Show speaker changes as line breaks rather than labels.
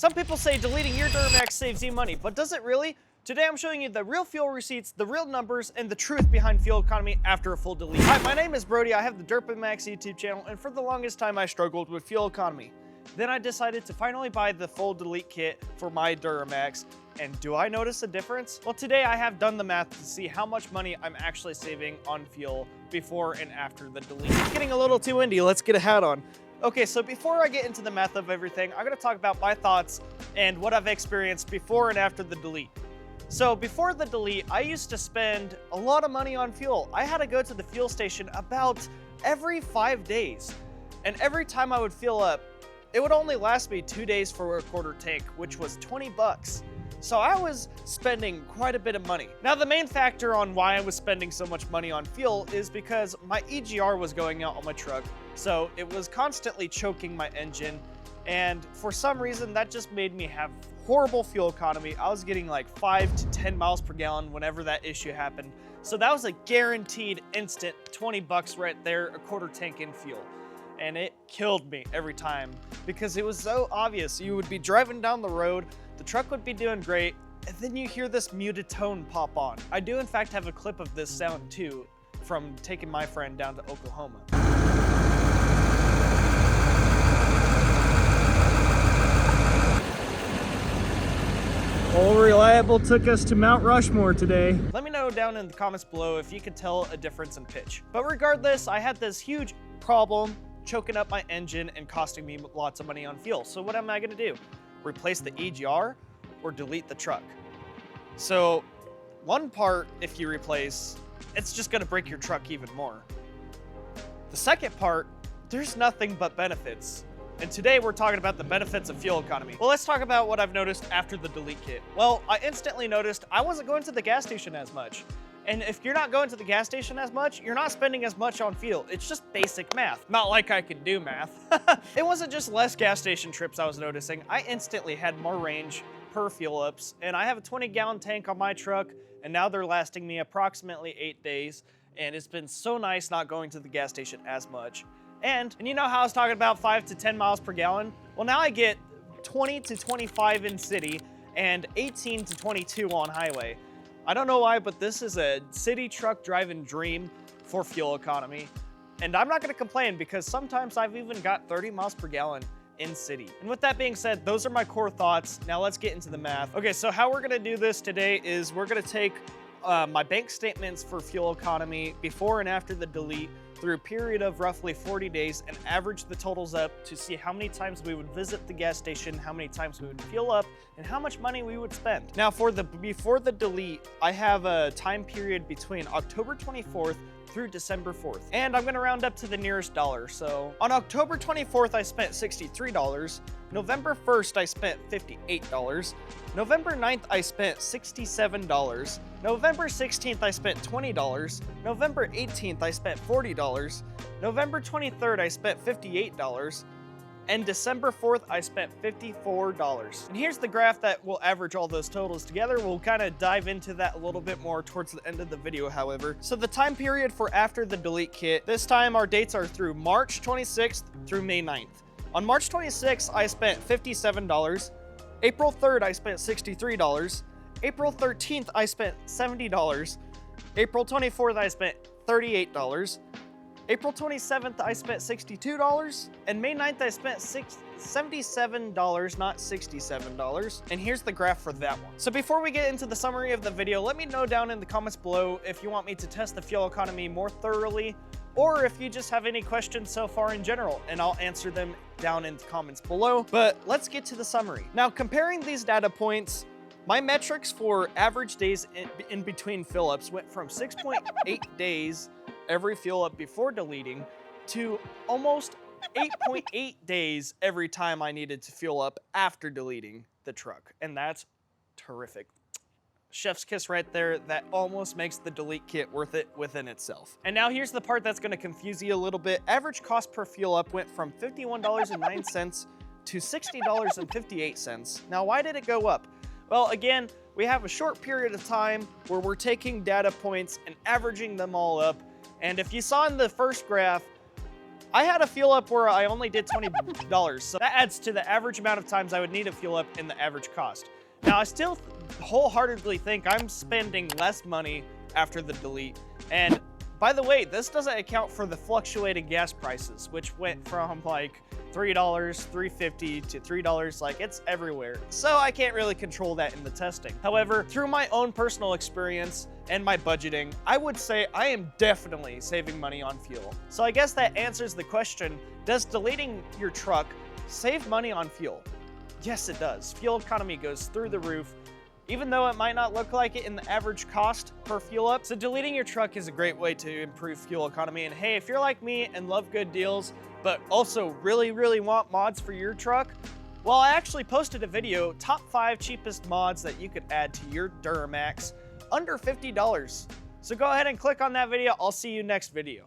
Some people say deleting your Duramax saves you money, but does it really? Today I'm showing you the real fuel receipts, the real numbers, and the truth behind fuel economy after a full delete. Hi, my name is Brody. I have the Duramax YouTube channel, and for the longest time I struggled with fuel economy. Then I decided to finally buy the full delete kit for my Duramax, and do I notice a difference? Well, today I have done the math to see how much money I'm actually saving on fuel before and after the delete. It's getting a little too windy. Let's get a hat on. Okay, so before I get into the math of everything, I'm gonna talk about my thoughts and what I've experienced before and after the delete. So before the delete, I used to spend a lot of money on fuel. I had to go to the fuel station about every 5 days. And every time I would fill up, it would only last me 2 days for a quarter tank, which was 20 bucks. So I was spending quite a bit of money. Now, the main factor on why I was spending so much money on fuel is because my EGR was going out on my truck. So it was constantly choking my engine. And for some reason, that just made me have horrible fuel economy. I was getting like 5 to 10 miles per gallon whenever that issue happened. So that was a guaranteed instant 20 bucks right there, a quarter tank in fuel. And it killed me every time because it was so obvious. You would be driving down the road, the truck would be doing great, and then you hear this muted tone pop on. I do in fact have a clip of this sound too from taking my friend down to Oklahoma. All Reliable took us to Mount Rushmore today. Let me know down in the comments below if you could tell a difference in pitch. But regardless, I had this huge problem choking up my engine and costing me lots of money on fuel. So what am I gonna do? Replace the EGR or delete the truck? So one part, if you replace, it's just gonna break your truck even more. The second part, there's nothing but benefits. And today we're talking about the benefits of fuel economy. Well, let's talk about what I've noticed after the delete kit. Well, I instantly noticed I wasn't going to the gas station as much. And if you're not going to the gas station as much, you're not spending as much on fuel. It's just basic math. Not like I can do math. It wasn't just less gas station trips I was noticing. I instantly had more range per fuel ups. And I have a 20-gallon tank on my truck, and now they're lasting me approximately 8 days. And it's been so nice not going to the gas station as much. And you know how I was talking about 5 to 10 miles per gallon? Well, now I get 20 to 25 in city and 18 to 22 on highway. I don't know why, but this is a city truck driving dream for fuel economy. And I'm not gonna complain because sometimes I've even got 30 miles per gallon in city. And with that being said, those are my core thoughts. Now let's get into the math. Okay, so how we're gonna do this today is we're gonna take my bank statements for fuel economy before and after the delete through a period of roughly 40 days and average the totals up to see how many times we would visit the gas station, how many times we would fuel up, and how much money we would spend. Now before the delete, I have a time period between October 24th through December 4th. And I'm gonna round up to the nearest dollar. So on October 24th, I spent $63. November 1st, I spent $58. November 9th, I spent $67. November 16th, I spent $20. November 18th, I spent $40. November 23rd, I spent $58. And December 4th, I spent $54. And here's the graph that will average all those totals together. We'll kind of dive into that a little bit more towards the end of the video, however. So the time period for after the delete kit, this time our dates are through March 26th through May 9th. On March 26th, I spent $57. April 3rd, I spent $63. April 13th, I spent $70. April 24th, I spent $38. April 27th, I spent $62, and May 9th, I spent $77, not $67. And here's the graph for that one. So before we get into the summary of the video, let me know down in the comments below if you want me to test the fuel economy more thoroughly, or if you just have any questions so far in general, and I'll answer them down in the comments below. But let's get to the summary. Now, comparing these data points, my metrics for average days in between fill-ups went from 6.8 days every fuel up before deleting to almost 8.8 days every time I needed to fuel up after deleting the truck. And that's terrific. Chef's kiss right there. That almost makes the delete kit worth it within itself. And now here's the part that's gonna confuse you a little bit. Average cost per fuel up went from $51.09 to $60.58. Now, why did it go up? Well, again, we have a short period of time where we're taking data points and averaging them all up. And if you saw in the first graph, I had a fuel up where I only did $20, so that adds to the average amount of times I would need a fuel up in the average cost. Now, I still wholeheartedly think I'm spending less money after the delete. And by the way, this doesn't account for the fluctuating gas prices, which went from like $3, $3.50 to $3, like it's everywhere. So I can't really control that in the testing. However, through my own personal experience and my budgeting, I would say I am definitely saving money on fuel. So I guess that answers the question, does deleting your truck save money on fuel? Yes, it does. Fuel economy goes through the roof, even though it might not look like it in the average cost per fuel up. So deleting your truck is a great way to improve fuel economy. And hey, if you're like me and love good deals, but also really want mods for your truck, well, I actually posted a video, top 5 cheapest mods that you could add to your Duramax under $50. So go ahead and click on that video. I'll see you next video.